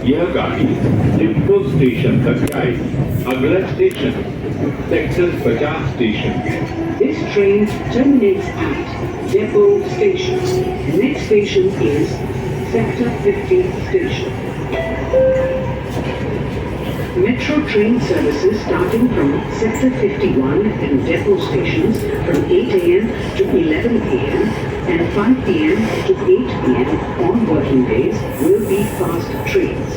यह गाड़ी depot station तक जाएगी। अगला स्टेशन सेक्टर 50 स्टेशन है। This train terminates at Depot Station. Next station is Sector 50 Station. Metro train services starting from Sector 51 and Depot stations from 8 a.m. to 11 p.m. and 5 p.m. to 8 p.m. on working days will be fast trains.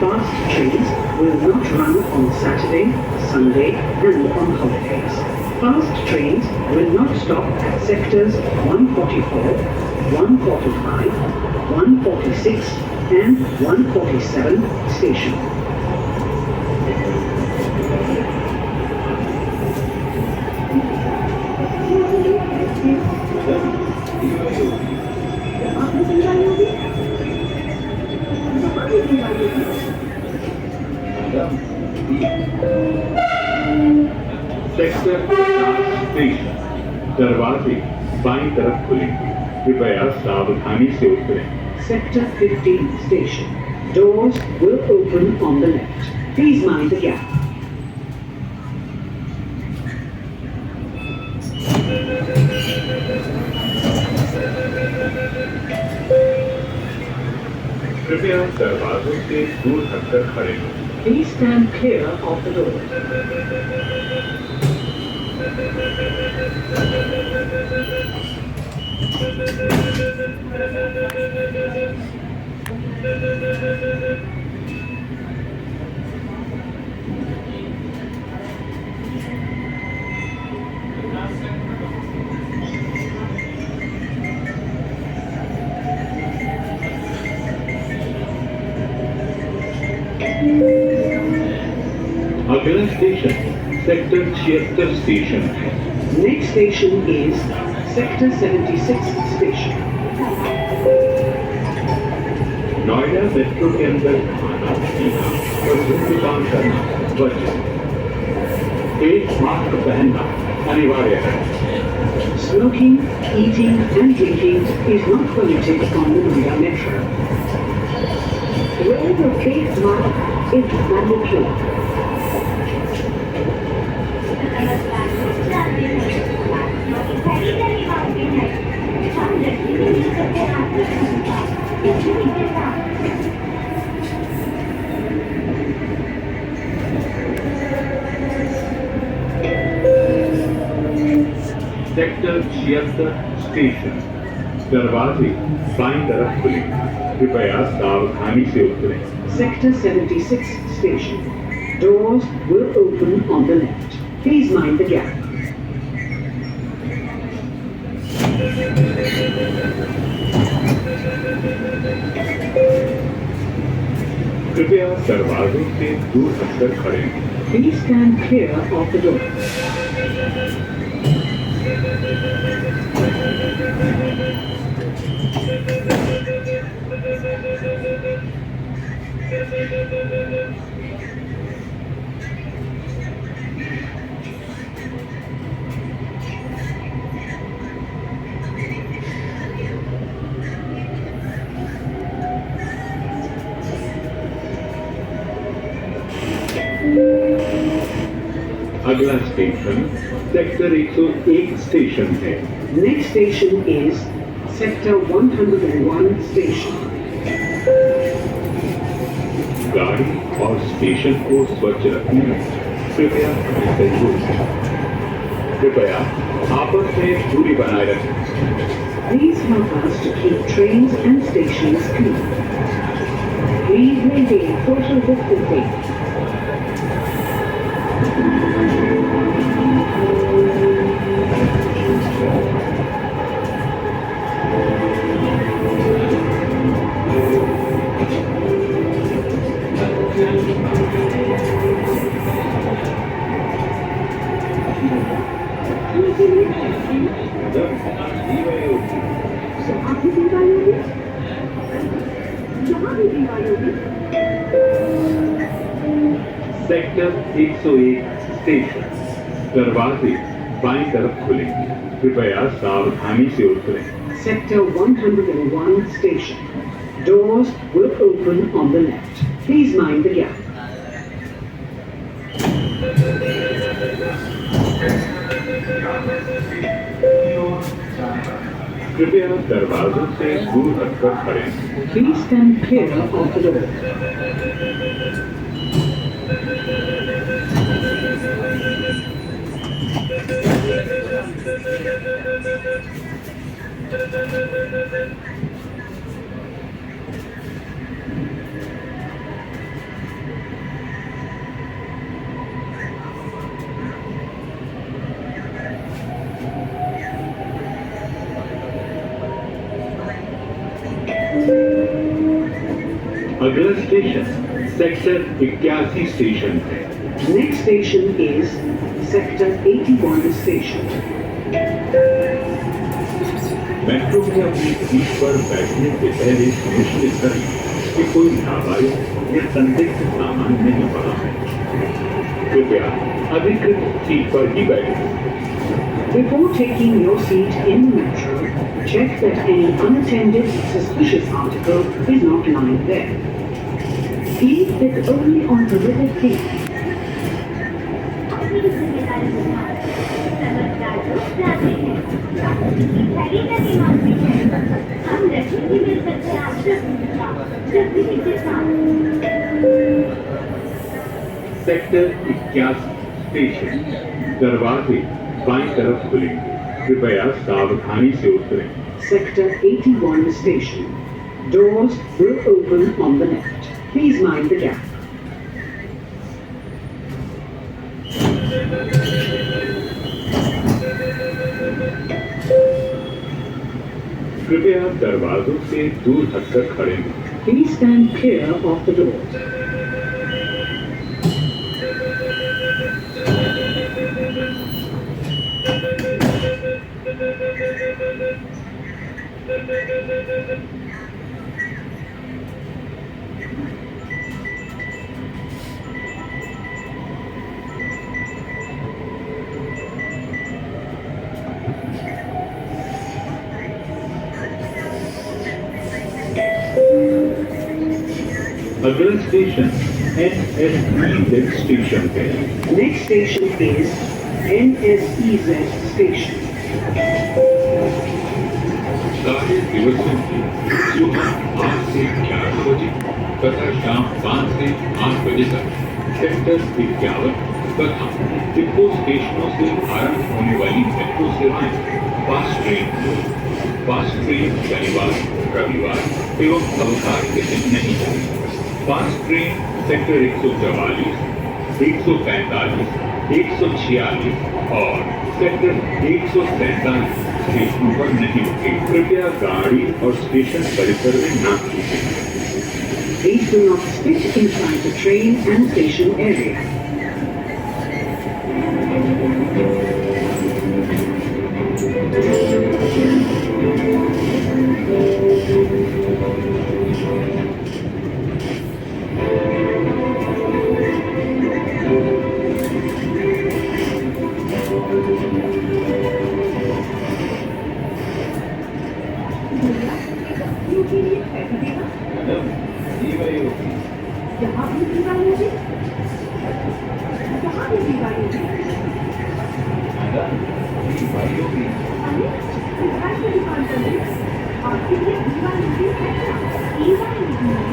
Fast trains will not run on Saturday, Sunday and on holidays. Fast trains will not stop at sectors 144, 145, 146 and 147 station. Sector 50 station दरवाजे बाईं तरफ खुलेंगे। कृपया सावधानी से उतरें। Sector 50 station. Doors will open on the left. Please mind the gap. कृपया दरवाजों से दूर हटकर खड़े हों। Please stand clear of the door. अगला स्टेशन सेक्टर 76 स्टेशन है। Next station is Sector 76 station. Noida metro के अंदर खाना पीना और धूम्रपान करना वर्जित। एक मास्क पहनना अनिवार्य है। Smoking, eating and drinking is not permitted on the Noida Metro. Wearing a face mask is mandatory. Sector 76 station दरवाजे बाईं तरफ खुलेंगे। कृपया सावधानी से उतरें। Sector 76 station. Doors will open on the left. Please mind the gap. कृपया दरवाजों से दूर हटकर खड़े हों। Please stand clear of the door. अगला स्टेशन सेक्टर 101 स्टेशन है। Next station is Sector 101 station. गाड़ी और स्टेशन को स्वच्छ रखने में कृपया हमें सहयोग करें। कृपया आपस में दूरी बनाए रखें। Please help us to keep trains and stations clean. Please maintain social distancing. Sector 101 station दरवाजे बाईं तरफ खुलेंगे। कृपया सावधानी से उतरें। Sector 101 station. Doors will open on the left. Please mind the gap. कृपया दरवाजों से दूर हटकर खड़े हैं। Please stand clear of the door. अगला स्टेशन सेक्टर 81 स्टेशन है। Next station is Sector 81 station. Metro में अपनी सीट पर बैठने से पहले सुनिश्चित करें कि कोई नाबालिग या संदिग्ध सामान नहीं पड़ा है। कृपया अधिकृत सीट पर ही बैठें। Before taking your seat in the metro, check that any unattended suspicious article is not lying there. Please sit only on the river seat. अपनी जिम्मेदारी निभाएं। समझदार लोग जाते हैं। की थैली का दिमाग भी है। हम रखने भी मिल सकते हैं आपसे। जब भी के साथ। सेक्टर 81 स्टेशन दरवाजे बाईं तरफ खुलेंगे। कृपया सावधानी से उतरें। Sector 81 station. Doors will open on the left. Please mind the gap. कृपया दरवाजों से दूर हटकर खड़े हैं। Please stand clear of the doors. अगला स्टेशन NSCZ स्टेशन है। Next station is NSCZ station. सारे दिवसों की सुबह 8 से 11 बजे तथा शाम 5 से 8 बजे तक सेक्टर 51 तथा डिपो स्टेशनों से आरंभ होने वाली मेट्रो सेवाएं फास्ट ट्रेन शनिवार रविवार एवं अवकाश के दिन नहीं चलेगी। फास्ट ट्रेन सेक्टर 144, 145, 146 और सेक्टर 147 स्टेशनों पर नहीं रुके। कृपया गाड़ी और स्टेशन परिसर में न छूटें। Please do not sit inside the train and station area. यहाँ भी दीवार होगी। यहाँ भी दीवार होगी। अरे, दीवार की दुकान पर है। आपके लिए दीवार होगी है क्या? दीवार नहीं है।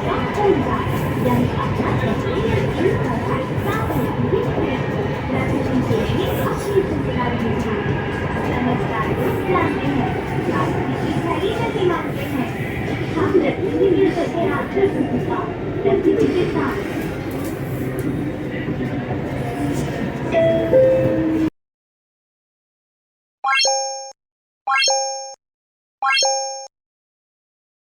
सब खोल जाए। यानी अपना